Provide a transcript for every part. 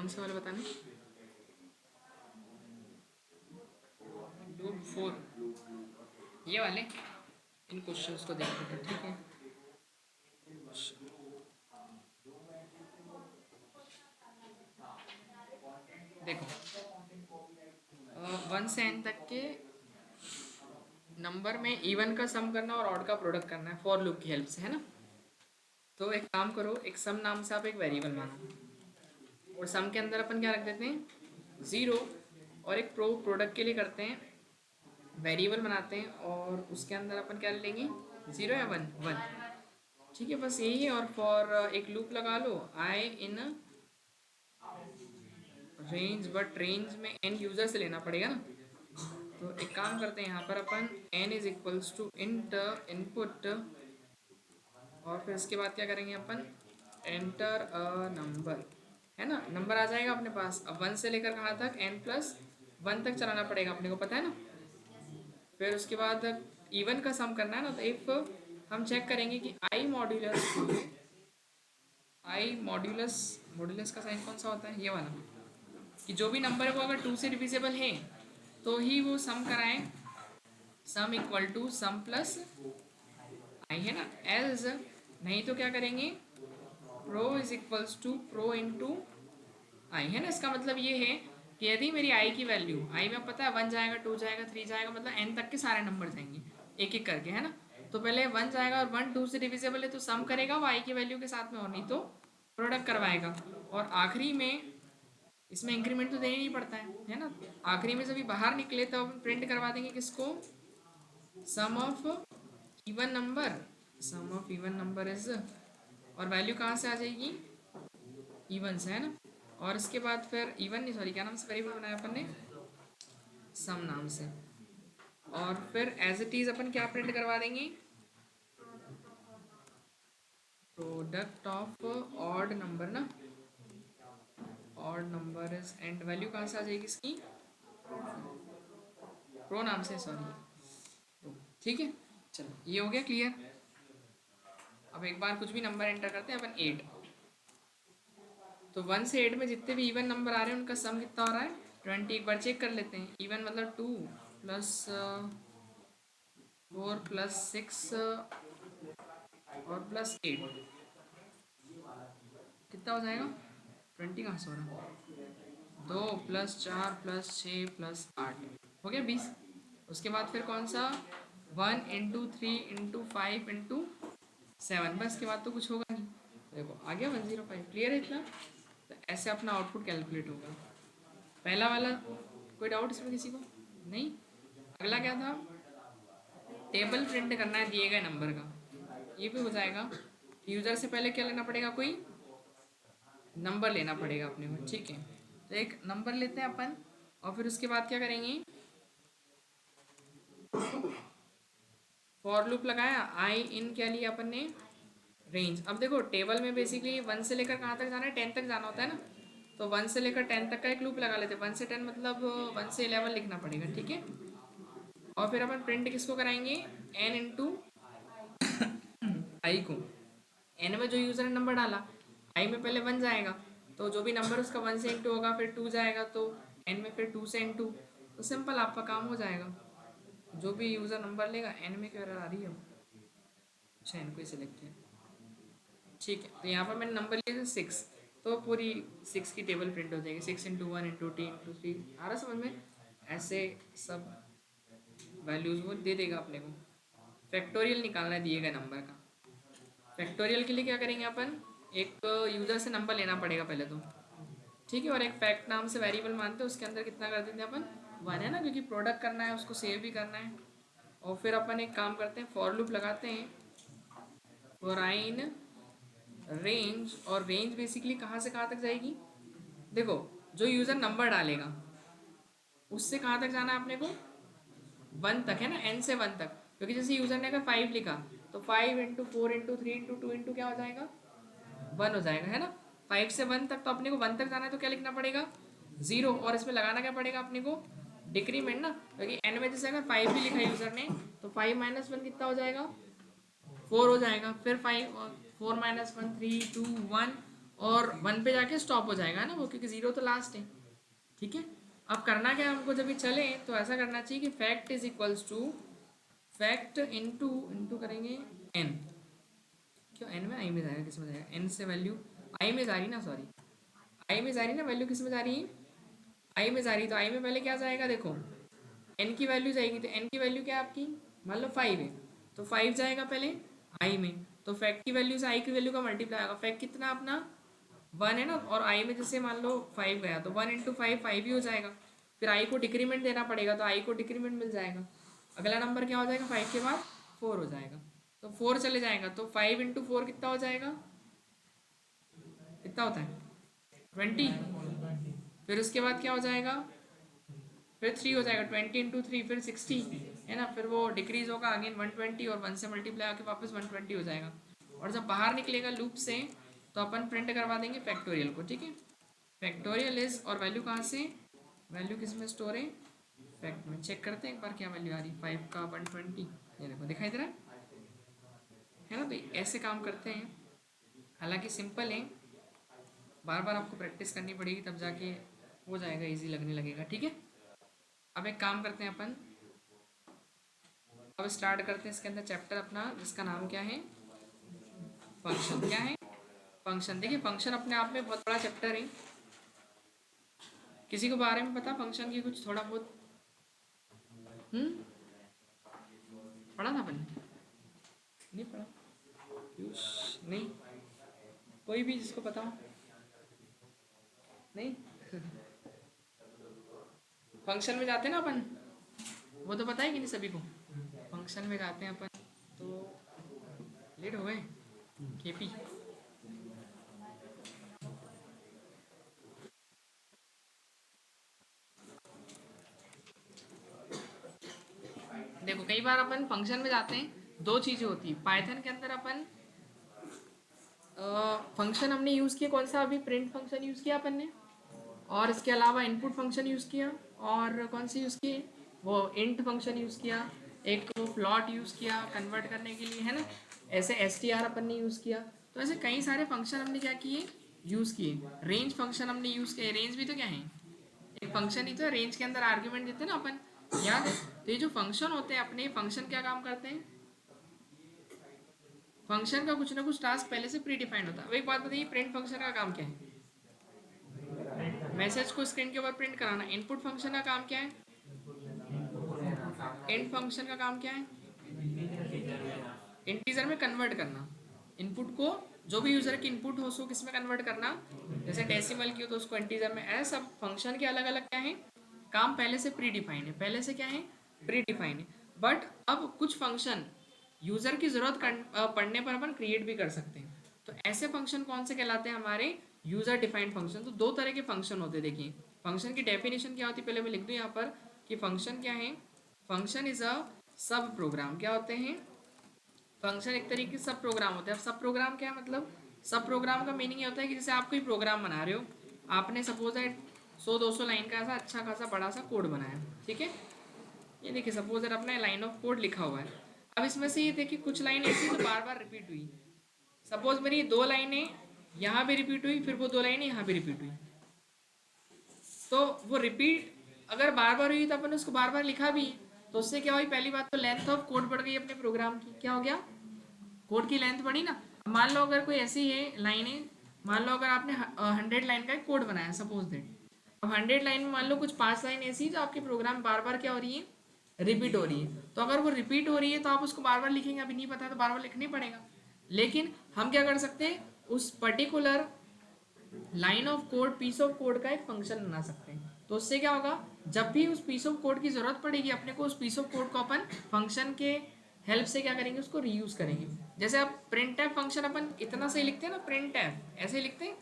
कौन से वाले बताने? लूप 4, ये वाले। इन क्वेश्चंस को देखते हैं, ठीक है। देखो, 1 से n तक के नंबर में इवन का सम करना और ऑड का प्रोडक्ट करना है फॉर लूप की हेल्प से, है ना। तो एक काम करो, एक सम नाम से आप एक वेरिएबल मानो, और सम के अंदर अपन क्या रख देते हैं, 0, और एक प्रोडक्ट के लिए करते हैं, वेरिएबल बनाते हैं, और उसके अंदर अपन क्या लेंगे, 0 या 1, 1, ठीक है। बस यही है। और फॉर एक लूप लगा लो, आई इन रेंज, बट रेंज में एन यूजर से लेना पड़ेगा ना। तो एक काम करते हैं, यहाँ पर अपन n is equals to int input, और फिर इसके बाद क्या करेंगे अपन, एंटर अ नंबर, है ना। नंबर आ जाएगा अपने पास। अब 1 से लेकर कहाँ तक, n+1 तक चलाना पड़ेगा अपने को, पता है ना। फिर उसके बाद इवन का सम करना है ना, तो इफ हम चेक करेंगे कि आई मॉड्यूलस, मॉड्यूलस का साइन कौन सा होता है, ये वाला, कि जो भी नंबर है वो अगर 2 से डिविजिबल है तो ही वो सम कराएं, sum equal to sum plus i, है ना। एल्स नहीं तो क्या करेंगे, pro is equals to pro into i, है ना। इसका मतलब ये है कि यदि मेरी आई की वैल्यू, आई में पता है 1 जाएगा, 2 जाएगा, 3 जाएगा, मतलब n तक के सारे नंबर जाएंगे एक एक करके, है ना। तो पहले 1 जाएगा और 1 2 से डिविजिबल है तो सम करेगा वो आई की वैल्यू के साथ में, और नहीं तो प्रोडक्ट करवाएगा। और आखिरी में इसमें इंक्रीमेंट तो देना ही नहीं पड़ता है ना। आखिरी में जब ये बाहर निकले तो हम प्रिंट करवा देंगे किसको, sum of even number, sum of even number is, और वैल्यू कहाँ से आ जाएगी, इवन से, है ना। और इसके बाद फिर इवन नहीं, सॉरी क्या नाम से वेरिएबल बनाया अपन ने, सम नाम से। और फिर एज इट इज अपन क्या प्रिंट करवा देंगे, प्रोडक्ट ऑफ ऑड नंबर ना, odd number is, and value कहाँ से आ जाएगी इसकी, प्रो नाम से, सॉरी, ठीक है। चलो ये हो गया क्लियर। अब एक बार कुछ भी नंबर एंटर करते हैं अपन, 8, तो 1 से 8 में जितने भी इवन नंबर आ रहे हैं उनका सम कितना हो रहा है, 20। एक बार चेक कर लेते हैं, इवन मतलब 2 प्लस 4 प्लस 6 और प्लस 8, कितना हो जाएगा, 20 कहाँ से हो रहा है, 2 प्लस 4 प्लस 6 प्लस 8, हो गया 20। उसके बाद फिर कौन सा, 1 इंटू 3 इंटू 5 इंटू 7, बस के बाद तो कुछ होगा नहीं। देखो आ गया 105, क्लियर है इतना। तो ऐसे अपना आउटपुट कैलकुलेट होगा। पहला वाला कोई डाउट इसमें किसी को, नहीं। अगला क्या था, टेबल प्रिंट करना है दिए गए नंबर का, ये भी हो जाएगा। यूज़र से पहले क्या लेना पड़ेगा, कोई नंबर लेना पड़ेगा अपने को, ठीक है। तो एक नंबर लेते हैं अपन, और फिर उसके बाद क्या करेंगे, फॉर लूप लगाया, आई इन क्या लिया अपन ने, रेंज। अब देखो टेबल में बेसिकली 1 से लेकर कहाँ तक जाना है, 10 तक जाना होता है ना। तो 1 से लेकर 10 तक का एक लूप लगा लेते हैं, 1 से 10 मतलब 1 से 11 लिखना पड़ेगा, ठीक है। और फिर अपन प्रिंट किसको कराएंगे, एन इंटू आई को, एन में जो यूज़र ने नंबर डाला, आई में पहले 1 जाएगा, तो जो भी नंबर उसका 1 से इंटू होगा, फिर 2 जाएगा, तो एन में फिर 2 से इंटू, तो सिंपल आपका काम हो जाएगा। जो भी यूज़र नंबर लेगा, एन में क्या आ रही है, अच्छा एन को ही सिलेक्ट किया, ठीक है। तो यहाँ पर मैंने नंबर लिया 6, तो पूरी 6 की टेबल प्रिंट हो जाएगी, 6 इंटू 1 इंटू 2 इंटू 3, आ रहा समझ में। ऐसे सब वैल्यूज़ वो दे देगा अपने को। फैक्टोरियल निकालना है दिए गए नंबर का। फैक्टोरियल के लिए क्या करेंगे अपन, एक यूज़र से नंबर लेना पड़ेगा पहले तो, ठीक है। और एक फैक्ट नाम से वेरिएबल मानते हैं, उसके अंदर कितना कर देते हैं अपन, 1, है ना, क्योंकि प्रोडक्ट करना है, उसको सेव भी करना है। और फिर अपन एक काम करते हैं, फॉर लूप लगाते हैं, फॉर आई इन रेंज, और रेंज बेसिकली कहाँ से कहाँ तक जाएगी, देखो जो यूज़र नंबर डालेगा उससे कहाँ तक जाना है अपने को, 1 तक, है ना, n से 1 तक। क्योंकि जैसे यूज़र ने अगर 5 लिखा, तो 5 इंटू 4 इंटू 3 इंटू 2 इंटू क्या हो जाएगा, 1 हो जाएगा, है ना। 5 से 1 तक, तो अपने को 1 तक जाना है तो क्या लिखना पड़ेगा, 0, और इसमें लगाना क्या पड़ेगा अपने को, डिक्रीमेंट ना, क्योंकि n में जैसे अगर 5 भी लिखा यूज़र ने, तो 5 माइनस 1 कितना हो जाएगा, 4 हो जाएगा। फिर 5 4 माइनस 1 3 2 1, और 1 पे जाके स्टॉप हो जाएगा ना वो, क्योंकि 0 तो लास्ट है। ठीक है, अब करना क्या है हमको, जब ये चले तो ऐसा करना चाहिए कि fact is equals to fact into into करेंगे एन। क्यों एन में, आई में जाएगा, किस में जाएगा, एन से वैल्यू आई में जा रही ना, सॉरी आई में जा रही ना वैल्यू, किस में जा रही है, आई में जा रही, तो आई में पहले क्या जाएगा, देखो एन की वैल्यू जाएगी, तो एन की वैल्यू क्या है आपकी, मान लो 5 है, तो 5 जाएगा पहले आई में, तो फैक्ट की वैल्यू से आई की वैल्यू का मल्टीप्लाई होगा, फैक्ट कितना अपना 1 है ना, और आई में जैसे मान लो 5 गया, तो 1 इंटू 5 5 ही हो जाएगा, फिर आई को डिक्रीमेंट देना पड़ेगा, तो आई को डिक्रीमेंट मिल जाएगा, अगला नंबर क्या हो जाएगा, 5 के बाद 4 हो जाएगा, तो 4 चले जाएगा, तो 5 इंटू 4 कितना हो जाएगा, कितना होता है 20, फिर उसके बाद क्या हो जाएगा, फिर 3 हो जाएगा, 20 इंटू 3 फिर 60 है ना, फिर वो डिक्रीज होगा अगेन 120 और 1 से मल्टीप्लाई होकर वापस 120 हो जाएगा, और जब बाहर निकलेगा लूप से तो अपन प्रिंट करवा देंगे फैक्टोरियल को। ठीक है, फैक्टोरियल इज, और वैल्यू कहाँ से, वैल्यू किस में स्टोर है, फैक्ट में। चेक करते हैं एक बार क्या वैल्यू आ रही, 5 का 120, ये देखो दिखाई दे रहा है ना, तो ऐसे काम करते हैं, हालांकि सिंपल है, बार बार आपको प्रैक्टिस करनी पड़ेगी तब जाके हो जाएगा, इजी लगने लगेगा। ठीक है, अब एक काम करते हैं अपन, अब स्टार्ट करते हैं इसके अंदर चैप्टर अपना, जिसका नाम क्या है, फंक्शन। क्या है, फंक्शन। देखिए फंक्शन अपने आप में बहुत बड़ा चैप्टर है, किसी को बारे में पता फंक्शन की कुछ थोड़ा बहुत, पढ़ा था अपन, नहीं पढ़ा, पीयूष नहीं, कोई भी जिसको पता हो, नहीं फंक्शन में जाते हैं ना अपन, वो तो पता है कि नहीं सभी को, फंक्शन में जाते हैं अपन, तो लेट हो गए केपी, देखो कई बार अपन फंक्शन में जाते हैं, दो चीज़ें होती है पाइथन के अंदर, अपन फंक्शन हमने यूज़ किया कौन सा, अभी प्रिंट फंक्शन यूज़ किया अपन ने, और इसके अलावा इनपुट फंक्शन यूज़ किया, और कौन सी यूज़ की, वो इंट फंक्शन यूज़ किया, एक तो फ्लॉट यूज़ किया कन्वर्ट करने के लिए है ना, ऐसे str अपन ने यूज़ किया, तो ऐसे कई सारे फंक्शन हमने क्या किए, यूज़ किए। रेंज फंक्शन हमने यूज़ किया, रेंज भी तो क्या है, एक फंक्शन ही तो है, रेंज के अंदर आर्ग्यूमेंट देते हैं ना अपन, याद है, तो ये जो फंक्शन होते हैं अपने, फंक्शन क्या काम करते हैं, फंक्शन का कुछ ना कुछ टास्क पहले से प्री डिफाइंड होता है। अब एक बात बताइए, प्रिंट फंक्शन का काम क्या है, मैसेज को स्क्रीन के ऊपर प्रिंट कराना। इनपुट फंक्शन का काम क्या है, इंट फंक्शन का काम क्या है, इंटीजर में कन्वर्ट करना, इनपुट को जो भी यूजर की इनपुट हो उसको किस में कन्वर्ट करना, जैसे डेसिमल की हो तो उसको इंटीजर में, ऐसा सब फंक्शन के अलग अलग क्या है काम, पहले से प्री डिफाइंड है, पहले से क्या है प्री डिफाइंड है। बट अब कुछ फंक्शन यूजर की जरूरत पड़ने पर अपन क्रिएट भी कर सकते हैं, तो ऐसे फंक्शन कौन से कहलाते हैं हमारे, यूजर डिफाइंड फंक्शन। तो दो तरह के फंक्शन होते हैं, देखिए फंक्शन की डेफिनेशन क्या होती है, पहले मैं लिख दूं यहाँ पर कि फंक्शन क्या है, function is a sub programme. क्या होते हैं, फंक्शन एक तरीके से सब प्रोग्राम होते हैं। अब सब प्रोग्राम क्या है, मतलब सब प्रोग्राम का मीनिंग ये होता है कि जैसे आप कोई प्रोग्राम बना रहे हो, आपने सपोज है 100-200 लाइन का ऐसा अच्छा खासा बड़ा सा कोड बनाया, ठीक है, ये देखिए सपोज है अपना लाइन ऑफ कोड लिखा हुआ है। अब इसमें से ये देखिए कुछ लाइन ऐसी तो बार बार रिपीट हुई, सपोज मेरी 2 लाइनें यहाँ भी रिपीट हुई, फिर वो 2 लाइनें यहाँ भी रिपीट हुई, तो वो रिपीट अगर बार बार हुई तो अपन उसको बार बार लिखा भी है, तो उससे क्या हुई, पहली बात तो लेंथ ऑफ कोड बढ़ गई अपने प्रोग्राम की, क्या हो गया, कोड की लेंथ बढ़ी ना। अब मान लो अगर कोई ऐसी है लाइनें, मान लो अगर आपने 100 लाइन का एक कोड बनाया सपोज दैट, अब 100 लाइन में मान लो कुछ 5 लाइन ऐसी जो आपके प्रोग्राम बार बार क्या हो रही है, रिपीट हो रही है, तो अगर वो रिपीट हो रही है तो आप उसको बार बार लिखेंगे, अभी नहीं पता तो बार बार लिखना ही पड़ेगा। लेकिन हम क्या कर सकते हैं, उस particular line of code, piece of code का एक फंक्शन बना सकते हैं, तो उससे क्या होगा, जब भी उस पीस ऑफ कोड की जरूरत पड़ेगी अपने को, उस पीस ऑफ कोड को अपन फंक्शन के हेल्प से क्या करेंगे, उसको रीयूज करेंगे। जैसे आप प्रिंट एफ फंक्शन अपन इतना सही लिखते हैं ना, प्रिंट एफ ऐसे ही लिखते हैं,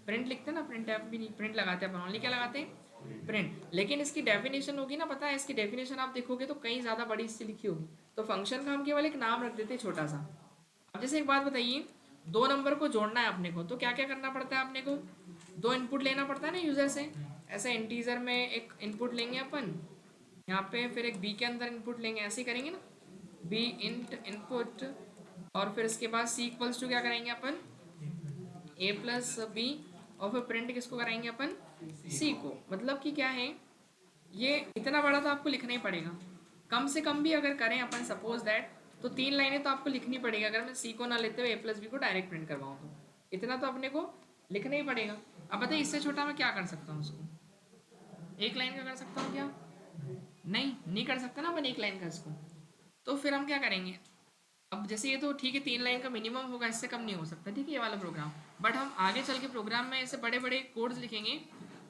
प्रिंट लिखते हैं ना, प्रिंट एफ भी नहीं, प्रिंट लगाते हैं अपन, ओनली क्या लगाते हैं प्रिंट, लेकिन इसकी डेफिनेशन होगी ना, पता है इसकी डेफिनेशन आप देखोगे तो कहीं ज़्यादा बड़ी इससे लिखी होगी, तो फंक्शन का हम केवल एक नाम रख देते हैं छोटा सा। अब जैसे एक बात बताइए, दो नंबर को जोड़ना है अपने को, तो क्या क्या करना पड़ता है अपने को, दो इनपुट लेना पड़ता है ना यूज़र से, ऐसे इंटीजर में एक इनपुट लेंगे अपन यहाँ पे, फिर एक बी के अंदर इनपुट लेंगे, ऐसे ही करेंगे ना, बी इंट इनपुट, और फिर इसके बाद सी इक्वल्स टू क्या करेंगे अपन, ए प्लस बी, और फिर प्रिंट किसको कराएंगे अपन, सी को। मतलब कि क्या है, ये इतना बड़ा तो आपको लिखना ही पड़ेगा, कम से कम भी अगर करें अपन सपोज दैट, तो 3 लाइनें तो आपको लिखनी पड़ेगी अगर मैं सी को ना लेते हुए ए प्लस बी को डायरेक्ट प्रिंट करवाऊँ तो। इतना तो अपने को लिखना ही पड़ेगा। अब बताइए इससे छोटा मैं क्या कर सकता हूँ उसको, 1 लाइन का कर सकता हूँ क्या, नहीं नहीं कर सकता ना अपन 1 लाइन का इसको। तो फिर हम क्या करेंगे, अब जैसे ये तो ठीक है 3 लाइन का मिनिमम होगा, इससे कम नहीं हो सकता, ठीक है ये वाला प्रोग्राम। बट हम आगे चल के प्रोग्राम में ऐसे बड़े बड़े कोड्स लिखेंगे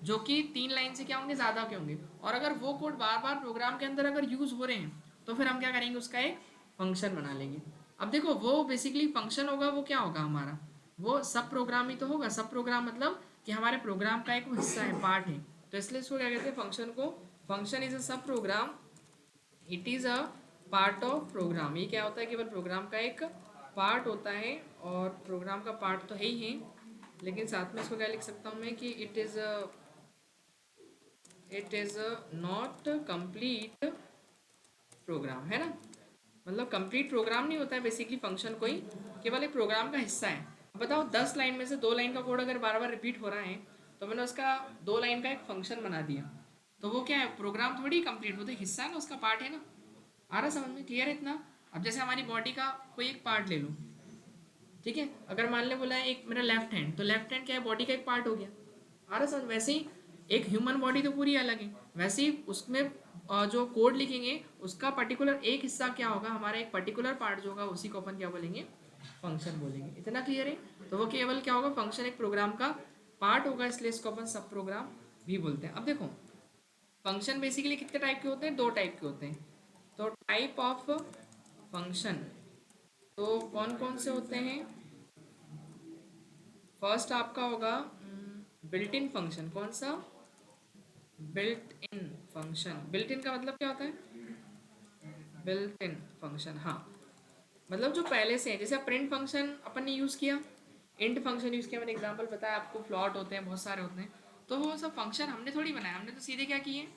जो कि 3 लाइन से क्या होंगे, ज़्यादा के होंगे, और अगर वो कोड बार बार प्रोग्राम के अंदर अगर यूज़ हो रहे हैं तो फिर हम क्या करेंगे, उसका एक फंक्शन बना लेंगे। अब देखो वो बेसिकली फंक्शन होगा, वो क्या होगा हमारा, वो सब प्रोग्राम ही तो होगा। सब प्रोग्राम मतलब कि हमारे प्रोग्राम का एक हिस्सा है, पार्ट है। तो इसलिए इसको क्या कहते हैं, फंक्शन को। Function is a sub program, it is a part of program. ये क्या होता है, केवल प्रोग्राम का एक पार्ट होता है, और प्रोग्राम का पार्ट तो है ही है, लेकिन साथ में इसको क्या लिख सकता हूँ मैं कि it is not complete program, है ना। मतलब कंप्लीट प्रोग्राम नहीं होता है बेसिकली फंक्शन, कोई केवल एक प्रोग्राम का हिस्सा है। अब बताओ 10 लाइन में से 2 लाइन का कोड अगर बार बार रिपीट हो रहा है, तो मैंने उसका 2 लाइन का एक फंक्शन बना दिया, तो वो क्या है, प्रोग्राम थोड़ी कंप्लीट, वो तो हिस्सा है ना, उसका पार्ट है ना। आ रहा समझ में, क्लियर है इतना। अब जैसे हमारी बॉडी का कोई एक पार्ट ले लो, ठीक है, अगर मान ले बोला है एक मेरा लेफ्ट हैंड, तो लेफ्ट हैंड क्या है, बॉडी का एक पार्ट हो गया। आ रहा समझ, वैसे ही एक ह्यूमन बॉडी तो पूरी अलग है, वैसे ही उसमें जो कोड लिखेंगे उसका पर्टिकुलर एक हिस्सा क्या होगा, हमारा एक पर्टिकुलर पार्ट जो होगा उसी को अपन क्या बोलेंगे, फंक्शन बोलेंगे। इतना क्लियर है। तो वो केवल क्या होगा, फंक्शन एक प्रोग्राम का पार्ट होगा, इसलिए इसको अपन सब प्रोग्राम भी बोलते हैं। अब देखो फंक्शन बेसिकली कितने टाइप के होते हैं, 2 टाइप के होते हैं। तो टाइप ऑफ फंक्शन तो कौन कौन से होते हैं, फर्स्ट आपका होगा बिल्ट इन फंक्शन। कौन सा, built in function. Built in का मतलब क्या होता है, बिल्ट इन फंक्शन, हाँ, मतलब जो पहले से है। जैसे प्रिंट फंक्शन अपन ने यूज़ किया, इंट फंक्शन यूज़ किया, मैंने एग्जांपल बताया आपको, फ्लॉट होते हैं, बहुत सारे होते हैं। तो वो सब फंक्शन हमने थोड़ी बनाया, हमने तो सीधे क्या किए,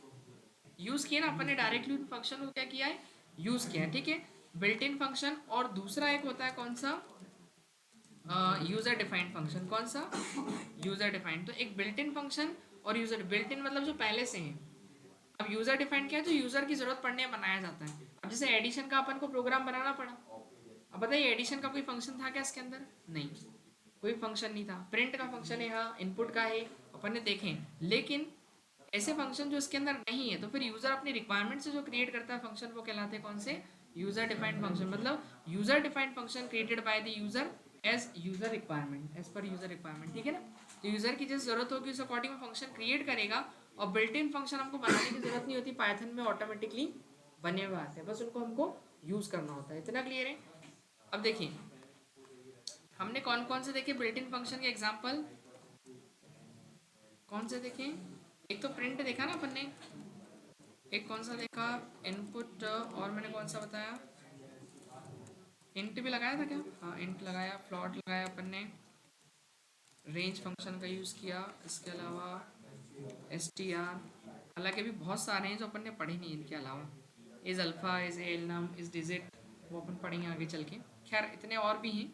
यूज़ किया ना अपन ने, डायरेक्टली उन फंक्शन को क्या किया है, यूज़ किया है, ठीक है। बिल्ट इन फंक्शन, और दूसरा एक होता है कौन सा, यूज़र डिफाइंड फंक्शन। कौन सा, यूज़र डिफाइंड। तो एक बिल्ट इन फंक्शन और यूज़र, बिल्ट इन मतलब जो पहले से है। अब यूज़र डिफाइंड क्या है, जो यूज़र की ज़रूरत पड़ने में बनाया जाता है। अब जैसे एडिशन का अपन को प्रोग्राम बनाना पड़ा, अब बताइए एडिशन का कोई फंक्शन था क्या इसके अंदर, नहीं, कोई फंक्शन नहीं था। प्रिंट का फंक्शन है, हाँ, इनपुट का है, अपन ने देखे। लेकिन ऐसे फंक्शन जो इसके अंदर नहीं है, तो फिर यूज़र अपनी रिक्वायरमेंट से जो क्रिएट करता है फंक्शन, वो कहलाते हैं कौन से, यूज़र डिफाइंड फंक्शन। मतलब user defined function created by the user as user requirement, as per user requirement, ठीक है ना। तो यूज़र की जिस जरूरत होगी उस अकॉर्डिंग फंक्शन क्रिएट करेगा, और बिल्ट इन फंक्शन हमको बनाने की जरूरत नहीं होती, पाइथन में ऑटोमेटिकली बने हुए आते हैं, बस उनको हमको यूज़ करना होता है। इतना क्लियर है। अब देखिए हमने कौन कौन से देखे बिल्ट इन फंक्शन के एग्जाम्पल, कौन से देखे, एक तो प्रिंट देखा ना अपन ने, एक कौन सा देखा, इनपुट, और मैंने कौन सा बताया, इंट भी लगाया था क्या, हाँ इंट लगाया, फ्लॉट लगाया अपन ने, रेंज फंक्शन का यूज़ किया, इसके अलावा एस टी आर, हालांकि अभी बहुत सारे हैं जो अपन ने पढ़े नहीं इनके अलावा, isalpha, isalnum, isdigit, वो अपन पढ़ेंगे आगे चल के। खैर इतने और भी हैं,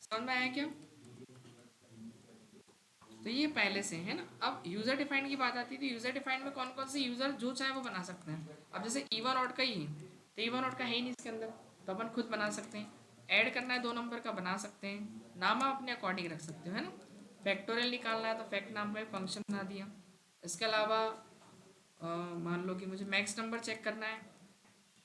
समझ में आया क्या। तो ये पहले से है ना। अब यूज़र डिफाइंड की बात आती है, तो यूज़र डिफाइंड में कौन कौन से यूज़र जो चाहे वो बना सकते हैं। अब जैसे ईवन ऑड का ही है, तो ईवन ऑड का है ही नहीं इसके अंदर, तो अपन खुद बना सकते हैं। ऐड करना है 2 नंबर का, बना सकते हैं, नाम आप अपने अकॉर्डिंग रख सकते हो, है ना। फैक्टोरियल निकालना है तो फैक्ट नाम का एक फंक्शन बना दिया। इसके अलावा मान लो कि मुझे मैक्स नंबर चेक करना है,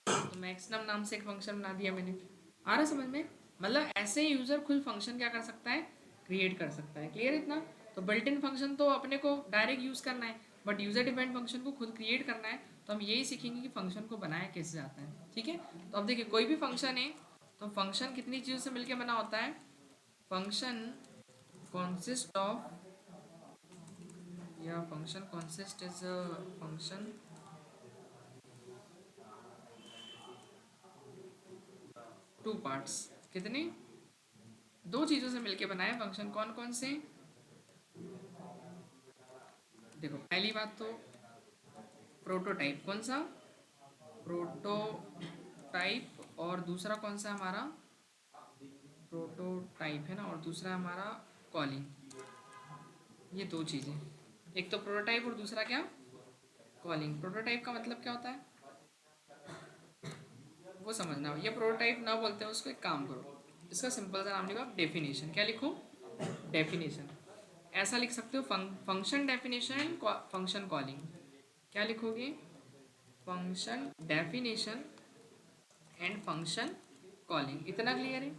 तो मैक्सिमम नाम से एक फंक्शन बना दिया मैंने। आ रहा समझ में, मतलब ऐसे ही यूज़र खुद फंक्शन क्या कर सकता है, क्रिएट कर सकता है। क्लियर इतना। तो बिल्ट इन फंक्शन तो अपने को डायरेक्ट यूज़ करना है, बट यूज़र डिफाइंड फंक्शन को खुद क्रिएट करना है, तो हम यही सीखेंगे कि फंक्शन को बनाया कैसे जाता है, ठीक है। तो अब देखिए कोई भी फंक्शन है, तो फंक्शन कितनी चीज़ों से मिलकर बना होता है, फंक्शन कॉन्सिस्ट ऑफ, या function consist is function two parts. कितने, 2 चीज़ों से मिलके बनाए फंक्शन। कौन कौन से, देखो पहली बात तो प्रोटोटाइप। कौन सा, प्रोटोटाइप, और दूसरा कौन सा हमारा, प्रोटोटाइप है ना, और दूसरा हमारा कॉलिंग। ये दो चीज़ें, एक तो प्रोटोटाइप और दूसरा क्या, कॉलिंग। प्रोटोटाइप का मतलब क्या होता है वो समझना। ये प्रोटोटाइप ना बोलते हैं उसको, एक काम करो, इसका सिंपल सा नाम लिखो आप, डेफिनेशन। क्या लिखो, डेफिनेशन। ऐसा लिख सकते हो, function definition and function calling. क्या लिखोगे, function definition and function calling. इतना क्लियर है।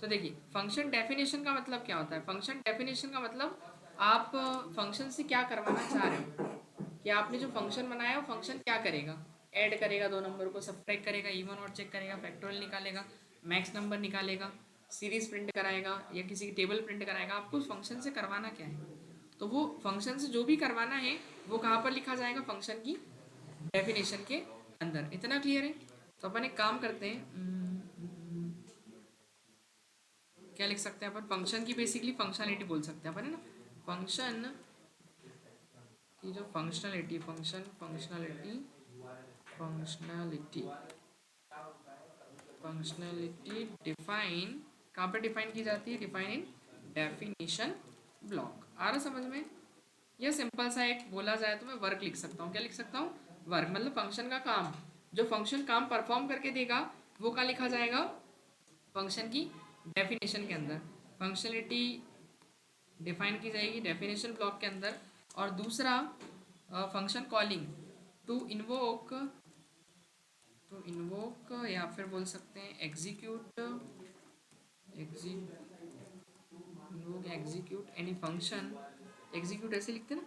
तो देखिए फंक्शन डेफिनेशन का मतलब क्या होता है। फंक्शन डेफिनेशन का मतलब आप फंक्शन से क्या करवाना चाह रहे हो, कि आपने जो फंक्शन बनाया वो फंक्शन क्या करेगा। ऐड करेगा दो नंबर को, सब्ट्रैक्ट करेगा, इवन और चेक करेगा, फैक्टोरियल निकालेगा, मैक्स नंबर निकालेगा, सीरीज प्रिंट कराएगा या किसी की टेबल प्रिंट कराएगा। आपको उस फंक्शन से करवाना क्या है, तो वो फंक्शन से जो भी करवाना है वो कहाँ पर लिखा जाएगा, फंक्शन की डेफिनेशन के अंदर। इतना क्लियर है। तो अपन एक काम करते हैं, क्या लिख सकते हैं अपन, फंक्शन की बेसिकली फंक्शनलिटी बोल सकते हैं अपन, है ना। फंक्शन की जो functionality, functionality functionality functionality define कहाँ पर डिफाइन की जाती है, डिफाइन इन डेफिनेशन ब्लॉक। आ रहा समझ में। यह सिंपल सा एक बोला जाए तो मैं वर्क लिख सकता हूँ। क्या लिख सकता हूँ, वर्क। मतलब फंक्शन का काम, जो फंक्शन काम परफॉर्म करके देगा वो क्या लिखा जाएगा, फंक्शन की डेफिनेशन के अंदर। फंक्शनलिटी डिफाइन की जाएगी डेफिनेशन ब्लॉक के अंदर। और दूसरा फंक्शन कॉलिंग, टू इन्वोक, या फिर बोल सकते हैं execute, invoke execute any function. Execute ऐसे लिखते हैं ना,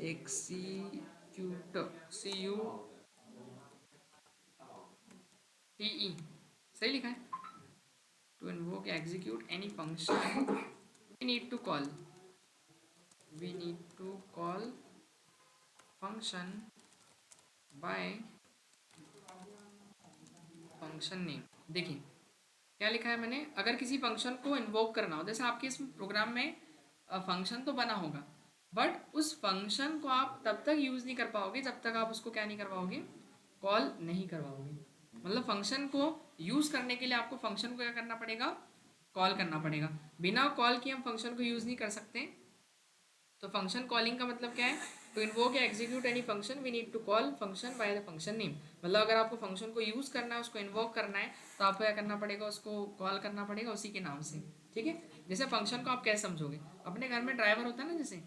एक्सीक्यूट, CUTE, सही लिखा है। To invoke execute any function we need to call, function by function name. देखिए क्या लिखा है मैंने, अगर किसी फंक्शन को इन्वोक करना हो, जैसे आपके इस प्रोग्राम में फंक्शन तो बना होगा, बट उस फंक्शन को आप तब तक यूज़ नहीं कर पाओगे जब तक आप उसको क्या नहीं करवाओगे, कॉल नहीं करवाओगे। मतलब फंक्शन को यूज़ करने के लिए आपको फंक्शन को क्या करना पड़ेगा, कॉल करना पड़ेगा। बिना कॉल किए हम फंक्शन को यूज़ नहीं कर सकते। तो फंक्शन कॉलिंग का मतलब क्या है, टू इन्वोक या execute any function we need to call function by the function name. मतलब अगर आपको फंक्शन को यूज़ करना है, उसको इन्वोक करना है, तो आपको क्या करना पड़ेगा, उसको कॉल करना पड़ेगा उसी के नाम से। ठीक है। जैसे फंक्शन को आप कैसे समझोगे, अपने घर में ड्राइवर होता है ना, जैसे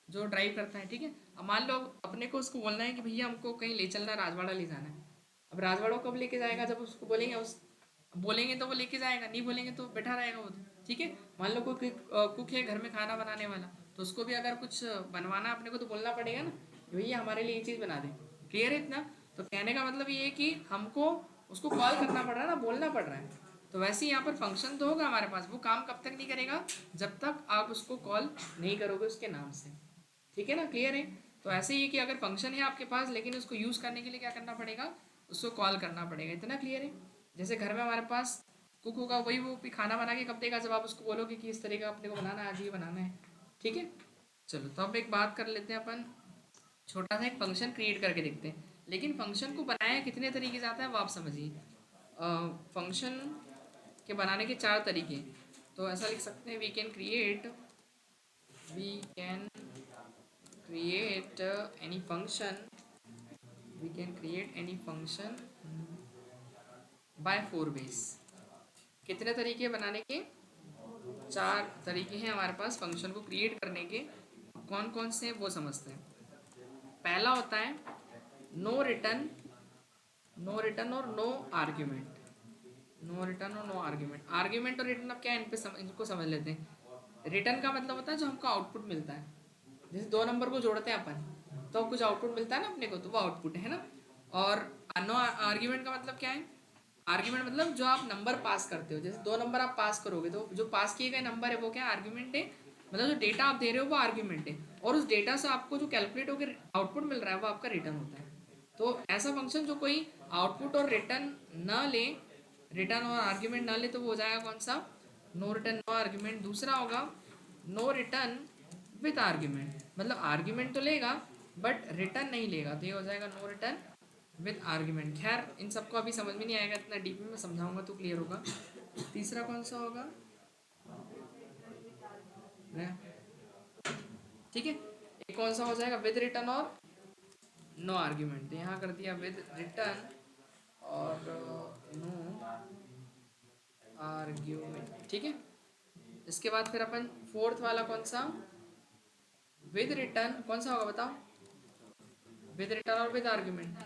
जो ड्राइव करता है, ठीक है। अब मान लो अपने को उसको बोलना है कि भैया हमको कहीं ले चलना है, राजवाड़ा ले जाना है। अब राजवाड़ा कब लेके जाएगा, जब उसको बोलेंगे, उस बोलेंगे तो वो लेके जाएगा, नहीं बोलेंगे तो बैठा रहेगा वो तो। ठीक है। मान लो कोई कुक है घर में खाना बनाने वाला, तो उसको भी अगर कुछ बनवाना अपने को तो बोलना पड़ेगा ना कि भैया हमारे लिए ये चीज़ बना दे। क्लियर है इतना। तो कहने का मतलब ये है कि हमको उसको कॉल करना पड़ रहा है ना, बोलना पड़ रहा है। तो वैसे ही यहाँ पर फंक्शन तो होगा हमारे पास, वो काम कब तक नहीं करेगा, जब तक आप उसको कॉल नहीं करोगे उसके नाम से। ठीक है ना, क्लियर है। तो ऐसे ही है कि अगर फंक्शन है आपके पास, लेकिन उसको यूज़ करने के लिए क्या करना पड़ेगा, उसको कॉल करना पड़ेगा। इतना क्लियर है। जैसे घर में हमारे पास कुक होगा, वही वो भी खाना बना के कब देगा, जब आप उसको बोलोगे कि इस तरह का अपने को बनाना है, आज ये बनाना है। ठीक है। चलो तो अब एक बात कर लेते हैं अपन, छोटा सा एक फंक्शन क्रिएट करके देखते हैं। लेकिन फंक्शन को बनाया कितने तरीके से आता है वो आप समझिए। फंक्शन के बनाने के चार तरीके। तो ऐसा लिख सकते हैं, we can create any function, by 4 ways। कितने तरीके बनाने के, चार तरीके हैं हमारे पास फंक्शन को क्रिएट करने के। कौन कौन से हैं वो समझते हैं। पहला होता है नो रिटर्न, और नो आर्ग्यूमेंट। आर्ग्यूमेंट और रिटर्न, अब क्या है इन पे इनको समझ लेते हैं। रिटर्न का मतलब होता है जो हमको आउटपुट मिलता है, जैसे दो नंबर को जोड़ते हैं अपन तो कुछ आउटपुट मिलता है ना अपने को, तो वो आउटपुट है ना। और नो आर्ग्यूमेंट का मतलब क्या है, आर्ग्यूमेंट मतलब जो आप नंबर पास करते हो, जैसे दो नंबर आप पास करोगे तो जो पास किए गए नंबर है वो क्या आर्ग्यूमेंट है। मतलब जो डेटा आप दे रहे हो वो आर्ग्यूमेंट है, और उस डेटा से आपको जो कैलकुलेट होकर आउटपुट मिल रहा है वो आपका रिटर्न होता है। तो ऐसा फंक्शन जो कोई आउटपुट और रिटर्न न ले, रिटर्न और आर्ग्यूमेंट ना ले, तो वो हो जाएगा कौन सा, नो रिटर्न नो आर्ग्यूमेंट। दूसरा होगा नो रिटर्न विथ आर्ग्यूमेंट, मतलब आर्ग्यूमेंट तो लेगा बट रिटर्न नहीं लेगा, तो ये हो जाएगा नो रिटर्न विथ आर्ग्यूमेंट। खैर इन सबको अभी समझ में नहीं आएगा, इतना डीप में मैं समझाऊंगा तो क्लियर होगा। तीसरा कौन सा होगा, ठीक है। एक कौन सा हो जाएगा, विद रिटर्न और नो आर्ग्यूमेंट, तो यहाँ कर दिया विद रिटर्न और नो आर्ग्यूमेंट। ठीक है। इसके बाद फिर अपन फोर्थ वाला कौन सा, विद रिटर्न, कौन सा होगा बताओ, विद रिटर्न और विद आर्ग्यूमेंट।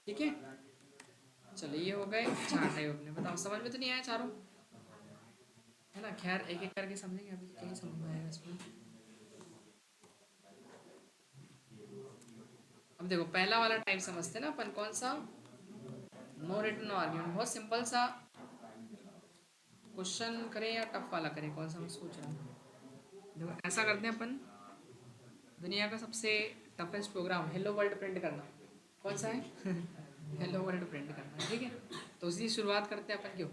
ठीक है, चलिए ये हो गए चार टाइप अपने। बताओ समझ में तो नहीं आया चारों, है ना। खैर एक एक करके समझेंगे, अभी तो क्या समझ में आएगा इसमें। अब देखो पहला वाला टाइप समझते हैं ना अपन, कौन सा, नो रिटर्न नो आर्ग्यूमेंट। बहुत सिंपल सा क्वेश्चन करें या टफ वाला करें, कौन सा मैं सोच रहा हूँ। देखो ऐसा करते हैं अपन, दुनिया का सबसे toughest program hello world print करना, कौन सा है हेलो वर्ल्ड प्रिंट करना। ठीक है, तो उसी शुरुआत करते हैं अपन। क्यों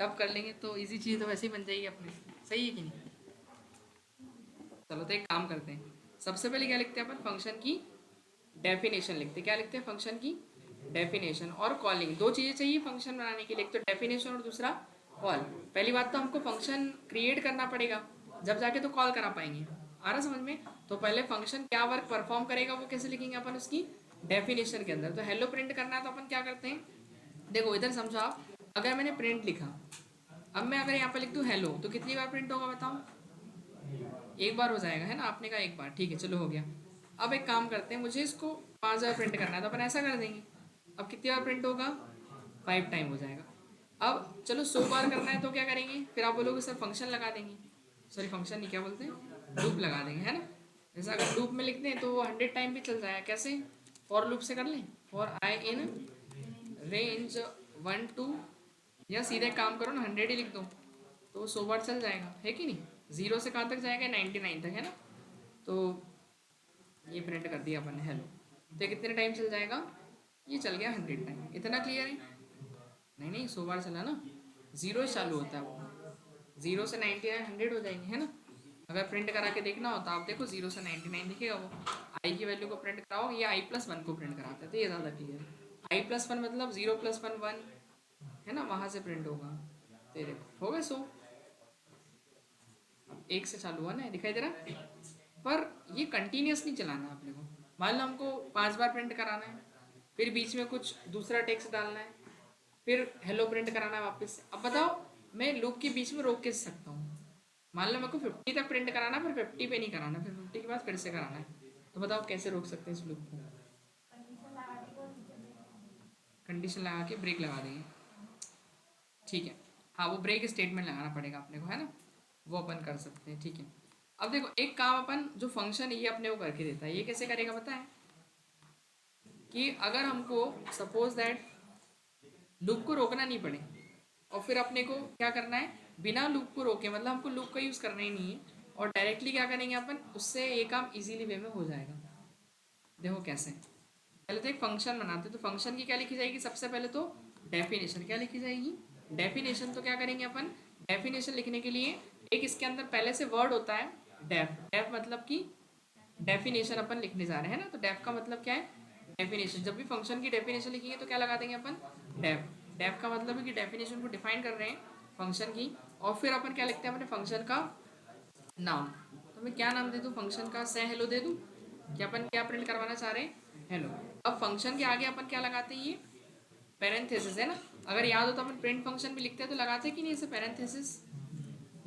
टफ कर लेंगे, तो इजी चीज़ तो वैसे ही बन जाएगी अपने, सही है कि नहीं। चलो तो एक काम करते हैं, सबसे पहले क्या लिखते हैं अपन, फंक्शन की डेफिनेशन लिखते हैं। क्या लिखते हैं, फंक्शन की डेफिनेशन और कॉलिंग, दो चीज़ें चाहिए फंक्शन बनाने के लिए, एक तो डेफिनेशन और दूसरा कॉल। पहली बात तो हमको फंक्शन क्रिएट करना पड़ेगा, जब जाके तो कॉल करा पाएंगे। आ रहा समझ में। तो पहले फंक्शन क्या वर्क परफॉर्म करेगा वो कैसे लिखेंगे अपन, उसकी डेफिनेशन के अंदर। तो हेलो प्रिंट करना है तो अपन क्या करते हैं, देखो इधर समझो आप, अगर मैंने प्रिंट लिखा, अब मैं अगर यहाँ पर लिख दूँ हेलो, तो कितनी बार प्रिंट होगा बताओ, एक बार हो जाएगा, है ना। आपने कहा एक बार, ठीक है चलो हो गया। अब एक काम करते हैं, मुझे इसको 5 बार प्रिंट करना है, तो अपन ऐसा कर देंगे, अब कितनी बार प्रिंट होगा, 5 टाइम हो जाएगा। अब चलो 100 बार करना है तो क्या करेंगे, फिर आप बोलोगे सर फंक्शन लगा देंगे, सॉरी फंक्शन नहीं क्या बोलते हैं, लूप लगा देंगे, है ना। जैसा अगर लूप में लिखते हैं तो वो 100 टाइम भी चल जाएगा। कैसे, फॉर लूप से कर लें, फॉर आई इन रेंज 1 2, या सीधे काम करो ना 100 ही लिख दो, तो 100 बार चल जाएगा, है कि नहीं। जीरो से कहाँ तक जाएगा, 99 तक, है ना। तो ये प्रिंट कर दिया अपन ने हेलो, तो ये कितने टाइम चल जाएगा, ये चल गया 100 टाइम। इतना क्लियर है, नहीं नहीं 100 बार चला ना, जीरो से चालू होता है वो, जीरो से 99 100 हो जाएंगे, है ना। अगर प्रिंट करा के देखना हो तो आप देखो, जीरो से 99 दिखेगा वो, आई की वैल्यू को प्रिंट कराओ, ये i+1 को प्रिंट कराते हैं, तो ये ज़्यादा क्लियर है। i+1 मतलब 0+1 1, है ना, वहाँ से प्रिंट होगा। तो ये देखो हो गए 100, एक से चालू हुआ ना, दिखाई दे रहा। पर ये कंटिन्यूस नहीं चलाना है अपने को। मान लो हमको 5 बार प्रिंट कराना है, फिर बीच में कुछ दूसरा टेक्स्ट डालना है, फिर हेलो प्रिंट कराना है वापस से। अब बताओ मैं लूप के बीच में रोक कैसे सकता हूँ। मान लो मेरे को 50 तक प्रिंट कराना है, फिर 50 पे नहीं कराना, फिर 50 के बाद फिर से कराना है, तो बताओ कैसे रोक सकते हैं इस लूप को। कंडीशन लगा के ब्रेक लगा देंगे, ठीक है। हाँ वो ब्रेक स्टेटमेंट लगाना पड़ेगा अपने को, है ना, वो अपन कर सकते हैं, ठीक है। अब देखो एक काम अपन, जो फंक्शन ये अपने को करके देता है, ये कैसे करेगा पता है, कि अगर हमको सपोज दैट लूप को रोकना नहीं पड़े, और फिर अपने को क्या करना है, बिना लूप को रोके, मतलब हमको लूप का यूज़ करना ही नहीं है, और डायरेक्टली क्या करेंगे अपन, उससे ये काम इजीली वे में हो जाएगा। देखो कैसे, पहले तो एक फंक्शन बनाते हैं, तो फंक्शन की क्या लिखी जाएगी, सबसे पहले तो डेफिनेशन क्या लिखी जाएगी, डेफिनेशन। तो क्या करेंगे अपन, डेफिनेशन लिखने के लिए एक इसके अंदर पहले से वर्ड होता है डेफ, डेफ मतलब कि डेफिनेशन अपन लिखने जा रहे हैं ना, तो डेफ का मतलब क्या है, डेफिनेशन। जब भी फंक्शन की डेफिनेशन लिखेंगे तो क्या लगा देंगे अपन, डेफ। डेफ का मतलब है कि डेफिनेशन को डिफाइन कर रहे हैं फंक्शन की, और फिर अपन क्या लिखते हैं अपने फंक्शन का नाम। तो मैं क्या नाम दे दूँ फंक्शन का, से हेलो दे दूँ, कि अपन क्या प्रिंट करवाना चाह रहे हैं, हेलो। अब फंक्शन के आगे अपन क्या लगाते हैं, ये पैरेंथेसिस है ना। अगर याद हो तो अपन प्रिंट फंक्शन भी लिखते हैं, तो लगाते हैं कि नहीं इसे पैरेंथेसिस,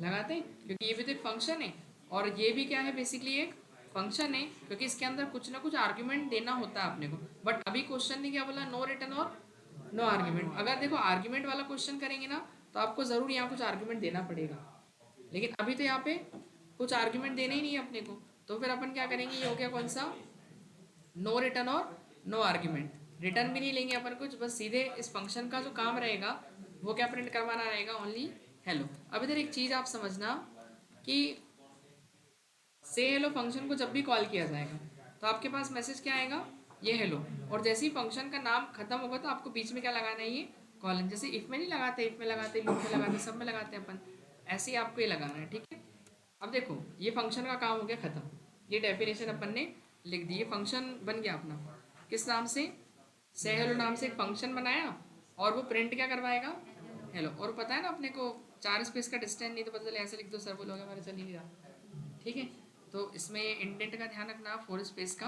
लगाते हैं, क्योंकि ये भी तो एक फंक्शन है, और ये भी क्या है बेसिकली एक फंक्शन है, क्योंकि इसके अंदर कुछ ना कुछ आर्ग्यूमेंट देना होता है अपने को। बट अभी क्वेश्चन ने क्या बोला, नो रिटर्न और नो आर्ग्यूमेंट। अगर देखो आर्ग्यूमेंट वाला क्वेश्चन करेंगे ना, तो आपको ज़रूर यहाँ कुछ आर्ग्यूमेंट देना पड़ेगा, लेकिन अभी तो यहाँ पे कुछ आर्ग्यूमेंट देने ही नहीं है अपने को। तो फिर अपन क्या करेंगे, ये हो गया कौन सा, नो रिटर्न और नो आर्ग्यूमेंट। रिटर्न भी नहीं लेंगे अपन कुछ, बस सीधे इस फंक्शन का जो काम रहेगा वो क्या प्रिंट करवाना रहेगा, ओनली हेलो। अब इधर एक चीज़ आप समझना, कि से हेलो फंक्शन को जब भी कॉल किया जाएगा तो आपके पास मैसेज क्या आएगा, ये हेलो। और जैसे ही फंक्शन का नाम खत्म होगा तो आपको बीच में क्या लगाना है, ये कॉलन। जैसे इफ में नहीं लगाते, इफ में लगाते, लूप में लगाते, सब में लगाते हैं अपन, ऐसे ही आपको ये लगाना है, ठीक है। अब देखो ये फंक्शन का काम हो गया खत्म, ये डेफिनेशन अपन ने लिख दी, ये फंक्शन बन गया अपना। किस नाम से हेलो नाम से एक फंक्शन बनाया, और वो प्रिंट क्या करवाएगा, हेलो। और पता है ना अपने को 4 स्पेस का डिस्टेंस नहीं, तो पता चले ऐसे लिख दो, सर बोलोगे हमारे चल ही नहीं रहा, ठीक है। तो इसमें इंडेंट का ध्यान रखना, फोर स्पेस का।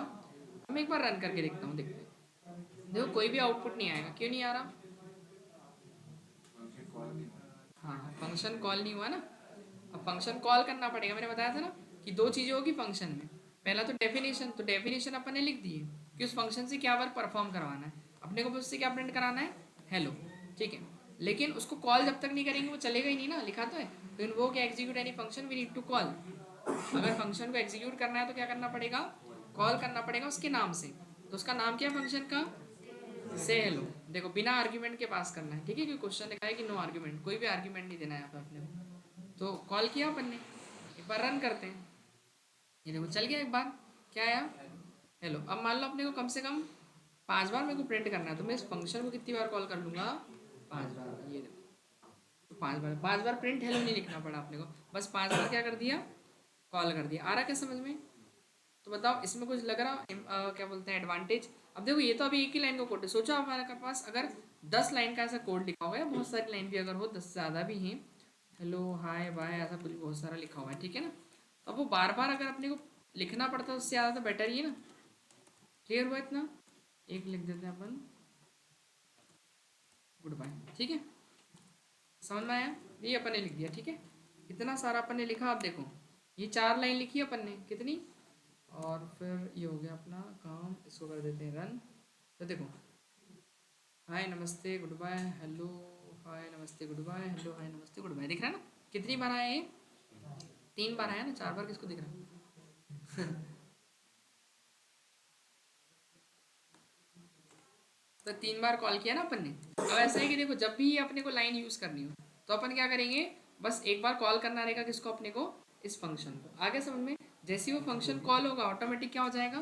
हम एक बार रन करके देखता हूँ, देखते हैं। देखो कोई भी आउटपुट नहीं आएगा, क्यों नहीं आ रहा? हाँ, फंक्शन कॉल नहीं हुआ ना। अब फंक्शन कॉल करना पड़ेगा, मैंने बताया था ना कि दो चीज़ें होगी फंक्शन में। पहला तो डेफिनेशन, तो डेफिनेशन अपन ने लिख दी है कि उस फंक्शन से क्या वर्क परफॉर्म करवाना है अपने को, उससे क्या प्रिंट कराना है, हेलो। ठीक है, लेकिन उसको कॉल जब तक नहीं करेंगे वो चलेगा ही नहीं ना, लिखा तो है। तो इन वो क्या, execute any function we need to call. अगर फंक्शन को एग्जीक्यूट करना है तो क्या करना पड़ेगा, कॉल करना पड़ेगा उसके नाम से। तो उसका नाम क्या है फंक्शन का, से हेलो। देखो बिना आर्ग्यूमेंट के पास करना है, ठीक है, क्योंकि क्वेश्चन लिखा है कि नो आर्ग्यूमेंट, कोई भी आर्ग्यूमेंट नहीं देना है यहाँ पे अपने को। तो कॉल किया अपन ने, एक बार रन करते हैं। ये देखो चल गया एक बार, क्या आया, हेलो। अब मान लो अपने को कम से कम 5 बार मेरे को प्रिंट करना है, तो मैं इस फंक्शन को कितनी बार कॉल कर लूँगा, 5 बार। ये देखो, तो 5 बार प्रिंट हेलो नहीं लिखना पड़ा अपने को, बस 5 बार क्या कर दिया, कॉल कर दिया। आ रहा क्या समझ में? तो बताओ इसमें कुछ लग रहा क्या बोलते हैं एडवांटेज? अब देखो ये तो अभी एक ही लाइन का कोड है, सोचो हमारे पास अगर 10 लाइन का ऐसा कोड लिखा हुआ है, बहुत सारी लाइन भी अगर हो, 10 से ज़्यादा भी हैं, हेलो हाय बाय ऐसा कुछ बहुत सारा लिखा हुआ है, ठीक है ना। तो अब वो बार बार अगर अपने को लिखना पड़ता है, उससे ज़्यादा तो बेटर ही है ना। क्लियर हुआ इतना? एक लिख देते हैं अपन, गुड बाय, ठीक है। समझ में आया? ये अपन ने लिख दिया, ठीक है। इतना सारा अपन ने लिखा, आप देखो ये 4 लाइन लिखी अपन ने कितनी, और फिर ये हो गया अपना काम, इसको कर देते हैं रन। तो देखो, हाय नमस्ते गुड बाय हेलो, हाय नमस्ते गुड बाय हेलो, हाय नमस्ते गुड बाय, दिख रहा है ना कितनी बार आया ये, 3 बार आया ना, 4 बार किसको दिख रहा है? तो 3 बार कॉल किया ना अपन ने। अब ऐसा है कि देखो जब भी अपने को लाइन यूज करनी हो तो अपन क्या करेंगे, बस एक बार कॉल करना रहेगा किसको, अपने को इस फंक्शन को। आगे समझ में? जैसे ही वो फंक्शन कॉल होगा ऑटोमेटिक क्या हो जाएगा,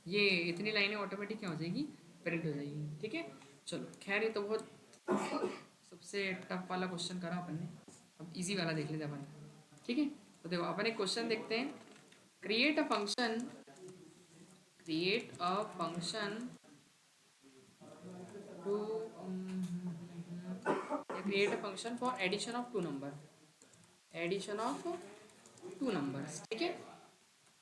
ये इतनी लाइनें ऑटोमेटिक क्या हो जाएगी, प्रिंट हो जाएगी, ठीक है। चलो खैर ये तो बहुत सबसे टफ वाला क्वेश्चन करा अपन ने, अब इजी वाला देख लेते हैं अपन, ठीक है। तो देखो अपन एक क्वेश्चन देखते हैं, create a function, create a function to create a function for addition of 2 number, addition of 2 numbers, ठीक है।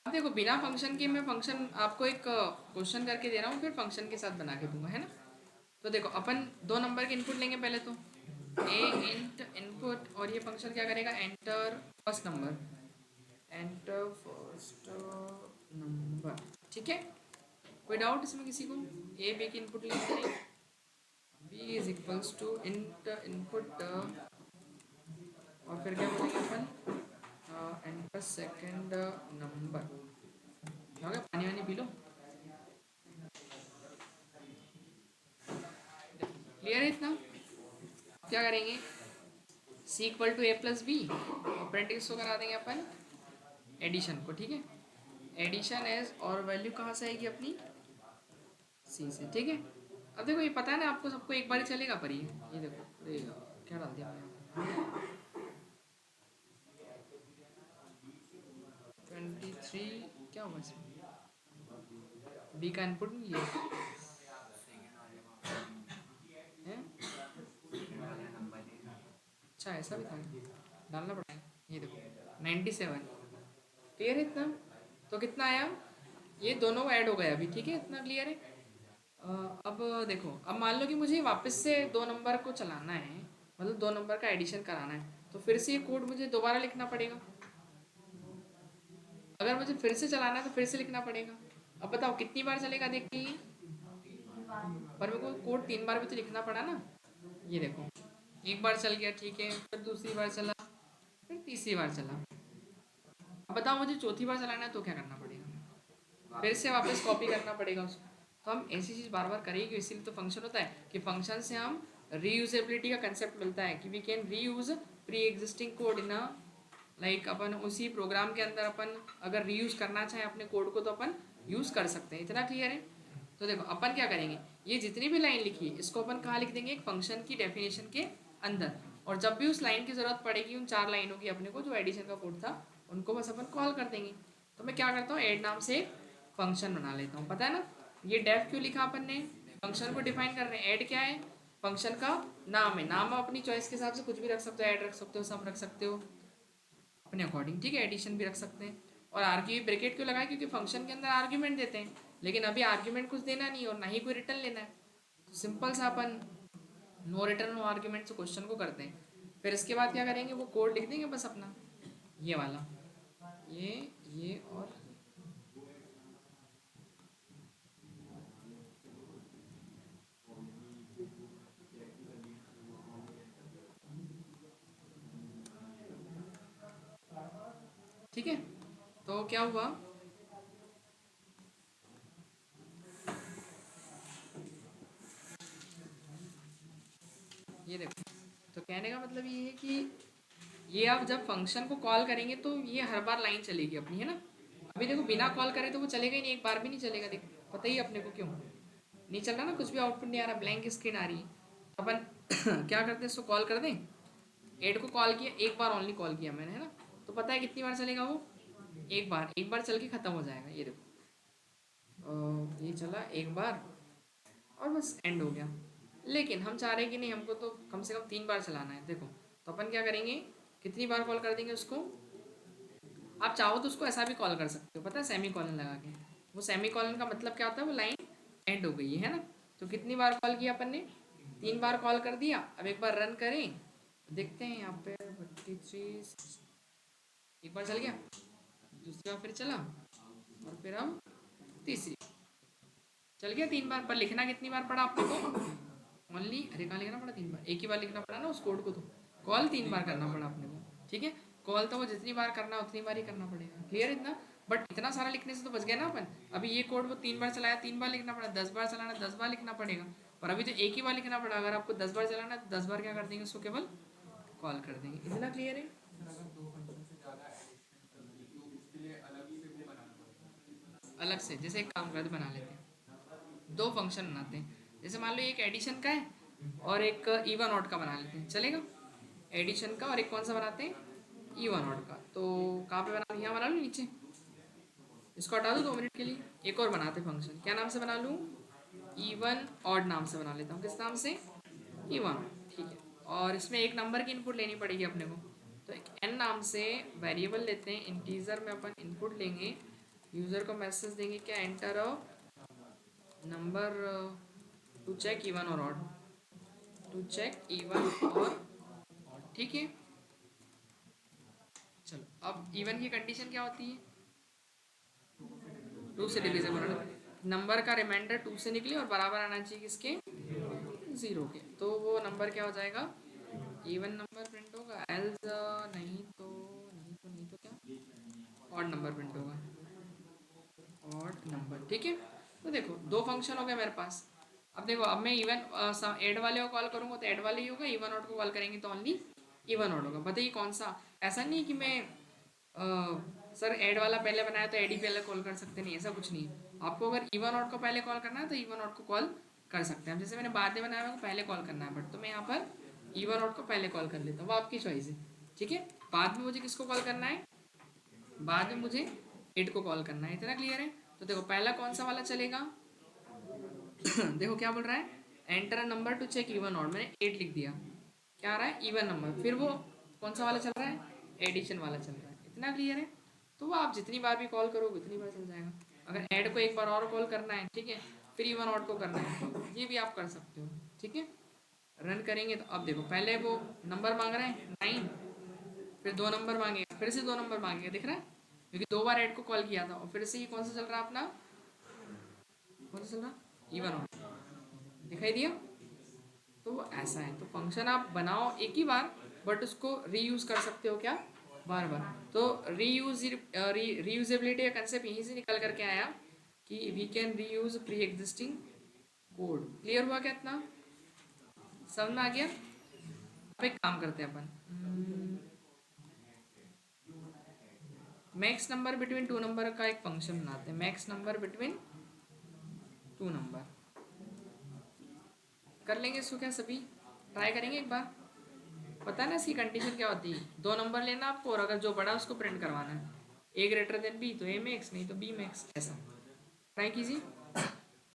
अब देखो बिना फंक्शन के मैं फंक्शन आपको एक क्वेश्चन करके दे रहा हूँ, फिर फंक्शन के साथ बना के दूंगा, है ना। तो देखो अपन 2 नंबर के इनपुट लेंगे पहले तो, ए इंट इनपुट, और ये फंक्शन क्या करेगा, enter first number, enter first number, ठीक है। कोई डाउट इसमें किसी को? ए बी की इनपुट लेंगे, b is equals to int input, और फिर क्या बोलेंगे अपन, एंटर सेकेंड नंबर। हो गया, पानी वानी पी लो। क्लियर है इतना? क्या करेंगे, C equal to A plus B, operating को करा देंगे अपन एडिशन को, ठीक है। एडिशन एज, और वैल्यू कहाँ से आएगी अपनी, सी से, ठीक है। अब देखो ये पता है ना आपको सबको, एक बार ही चलेगा पर ये देखो, अरे क्या डाल दिया मैंने, 23 क्या होगा इसमें, बी का इनपुट नहीं लिया है, अच्छा ऐसा भी था, डालना पड़ेगा। ये देखो 97, क्लियर है इतना? तो कितना आया, ये दोनों ऐड हो गया अभी, ठीक है, इतना क्लियर है। अब देखो, अब मान लो कि मुझे वापस से 2 नंबर को चलाना है, मतलब 2 नंबर का एडिशन कराना है, तो फिर से ये कोड मुझे दोबारा लिखना पड़ेगा। अगर मुझे फिर से चलाना है तो फिर से लिखना पड़ेगा। अब बताओ कितनी बार चलेगा, देखिए पर मेरे को कोड 3 बार भी तो लिखना पड़ा ना। ये देखो एक बार चल गया, ठीक है, फिर दूसरी बार चला, फिर तीसरी बार चला। अब बताओ मुझे चौथी बार चलाना है तो क्या करना पड़ेगा, फिर से वापस कॉपी करना पड़ेगा उसको। तो हम ऐसी चीज़ बार बार करेंगे, इसीलिए तो फंक्शन होता है कि फंक्शन से हम रीयूजेबिलिटी का कंसेप्ट मिलता है कि we can reuse pre existing code in like अपन उसी प्रोग्राम के अंदर अपन अगर रीयूज करना चाहें अपने कोड को तो अपन यूज़ कर सकते हैं। इतना क्लियर है? तो देखो अपन क्या करेंगे, ये जितनी भी लाइन लिखी है इसको अपन कहाँ लिख देंगे, एक फंक्शन की डेफिनेशन के अंदर। और जब भी उस लाइन की ज़रूरत पड़ेगी, उन 4 लाइनों की अपने को जो एडिशन का कोड था, उनको बस अपन कॉल कर देंगे। तो मैं क्या करता हूँ, ऐड नाम से एक फंक्शन बना लेता हूँ, पता है ना। ये डेफ क्यों लिखा अपन ने, फंक्शन को डिफाइन कर रहे हैं। ऐड क्या है, फंक्शन का नाम है, नाम आप अपनी चॉइस के हिसाब से कुछ भी रख सकते हो, ऐड रख सकते हो, सम रख सकते हो, अपने अकॉर्डिंग, ठीक है। एडिशन भी रख सकते हैं। और आर्ग्यू ब्रैकेट क्यों लगाए, क्योंकि फंक्शन के अंदर आर्ग्यूमेंट देते हैं, लेकिन अभी आर्ग्यूमेंट कुछ देना नहीं और ना ही कोई रिटर्न लेना है, तो सिंपल सा अपन नो रिटर्न नो आर्ग्यूमेंट से क्वेश्चन को करते हैं। फिर इसके बाद क्या करेंगे, वो कोड लिख देंगे बस अपना, ये वाला, ये और ठीक है। तो क्या हुआ, ये देखो, तो कहने का मतलब ये है कि ये आप जब फंक्शन को कॉल करेंगे तो ये हर बार लाइन चलेगी अपनी, है ना। अभी देखो बिना कॉल करे तो वो चलेगा ही नहीं, एक बार भी नहीं चलेगा। देखो पता ही है अपने को क्यों नहीं चल रहा ना, कुछ भी आउटपुट नहीं आ रहा, ब्लैंक स्क्रीन आ रही है। तो अपन क्या करते हैं, इसको कॉल कर दें। एड को कॉल किया, एक बार ओनली कॉल किया मैंने, है ना। तो पता है कितनी बार चलेगा वो, एक बार चल के ख़त्म हो जाएगा। ये देखो ये चला एक बार और बस एंड हो गया। लेकिन हम चाह रहे हैं कि नहीं, हमको तो कम से कम 3 बार चलाना है। देखो तो अपन क्या करेंगे, कितनी बार कॉल कर देंगे उसको, आप चाहो तो उसको ऐसा भी कॉल कर सकते हो, पता है, सेमी कॉलन लगा के। वो सेमी कॉलन का मतलब क्या होता है, वो लाइन एंड हो गई है ना। तो कितनी बार कॉल किया अपन ने, 3 बार कॉल कर दिया। अब एक बार रन करें, देखते हैं यहाँ पे 33, एक बार चल गया, दूसरी बार फिर चला, और फिर अब तीसरी चल गया 3 बार। पर लिखना कितनी बार पड़ा आपको, तो ओनली, अरे कहाँ लिखना पड़ा 3 बार, एक ही बार लिखना पड़ा ना उस कोड को, तो कॉल 3 बार करना पड़ा अपने को, ठीक है। कॉल तो वो जितनी बार करना है उतनी बार ही करना पड़ेगा, क्लियर इतना। बट इतना सारा लिखने से तो बच गया ना अपन। अभी ये कोड वो 3 बार चलाया, 3 बार लिखना पड़ा, 10 बार चलाना 10 बार लिखना पड़ेगा। पर अभी तो एक ही बार लिखना पड़ा। अगर आपको 10 बार चलाना है तो 10 बार क्या कर देंगे, उसको केवल कॉल कर देंगे। इतना क्लियर है। अलग से जैसे एक काम करते बना लेते हैं, 2 फंक्शन बनाते हैं। जैसे मान लो एक एडिशन का है और एक इवन ऑड का बना लेते हैं, चलेगा। एडिशन का और एक कौन सा बनाते हैं, इवन ऑड का। तो कहाँ पे बना, यहाँ बना लूँ नीचे, इसको हटा दो 2 मिनट के लिए। एक और बनाते फंक्शन, क्या नाम से बना लूँ, इवन ऑड नाम से बना लेता हूँ। किस नाम से, इवन, ठीक है। और इसमें एक नंबर की इनपुट लेनी पड़ेगी अपने को। तो एक एन नाम से वेरिएबल लेते हैं, इंटीजर में अपन इनपुट लेंगे, यूज़र को मैसेज देंगे क्या, enter a number to check even और ऑड, टू चेक इवन और ऑड, ठीक है। चलो अब इवन की कंडीशन क्या होती है, 2 से डिविजिबल होना, नंबर का रिमाइंडर 2 से निकले और बराबर आना चाहिए किसके, 0 के। तो वो नंबर क्या हो जाएगा, इवन नंबर प्रिंट होगा। एल्स नहीं तो क्या, ऑड नंबर प्रिंट होगा, ऑड नंबर, ठीक है। तो देखो 2 फंक्शन हो गए मेरे पास। अब देखो, अब मैं इवन एड वाले को कॉल करूँगा तो एड वाले ही होगा, इवन ऑड को कॉल करेंगे तो ओनली इवन ऑड होगा। बताइए कौन सा। ऐसा नहीं कि मैं सर ऐड वाला पहले बनाया तो ऐड ही पहले कॉल कर सकते, नहीं, ऐसा कुछ नहीं है। आपको अगर इवन ऑड को पहले कॉल करना है तो इवन ऑड को कॉल कर सकते हैं। जैसे मैंने बाद में बनाया को पहले कॉल करना है, बट तो मैं यहाँ पर इवन ऑड को पहले कॉल कर लेता हूँ, वो आपकी चॉइस है, ठीक है। बाद में मुझे किसको कॉल करना है, बाद में मुझे एड को कॉल करना है। इतना क्लियर है। तो देखो पहला कौन सा वाला चलेगा देखो क्या बोल रहा है, enter a number to check even odd, मैंने 8 लिख दिया, क्या आ रहा है, इवन नंबर। फिर वो कौन सा वाला चल रहा है, एडिशन वाला चल रहा है। इतना क्लियर है। तो वो आप जितनी बार भी कॉल करोगे उतनी बार चल जाएगा। अगर ऐड को एक बार और कॉल करना है, ठीक है, फिर इवन ऑड को करना है, तो ये भी आप कर सकते हो, ठीक है। रन करेंगे तो अब देखो, पहले वो नंबर मांग रहे हैं 9, फिर 2 नंबर मांगेगा, फिर से 2 नंबर मांगेगा, दिख रहा है, क्योंकि 2 बार ऐड को कॉल किया था। और फिर से ये कौन सा चल रहा है अपना, कौन सा चल रहा, इवन ऑड, दिखाई दिया। तो वो ऐसा है। तो फंक्शन आप बनाओ एक ही बार, बट उसको रीयूज कर सकते हो क्या, बार बार। तो रीयूजेबिलिटी का कंसेप्ट यहीं से निकल करके आया कि we can reuse pre existing code. Clear हुआ क्या इतना, समझ में आ गया। अब एक काम करते हैं अपन, मैक्स नंबर बिटवीन 2 नंबर का एक फंक्शन बनाते हैं। मैक्स नंबर बिटवीन 2 नंबर कर लेंगे इसको, क्या सभी ट्राई करेंगे एक बार। पता है ना इसकी कंडीशन क्या होती है, 2 नंबर लेना आपको, और अगर जो बड़ा उसको प्रिंट करवाना है, ए ग्रेटर देन बी तो ए मैक्स, नहीं तो बी मैक्स, ऐसा ट्राई कीजिए।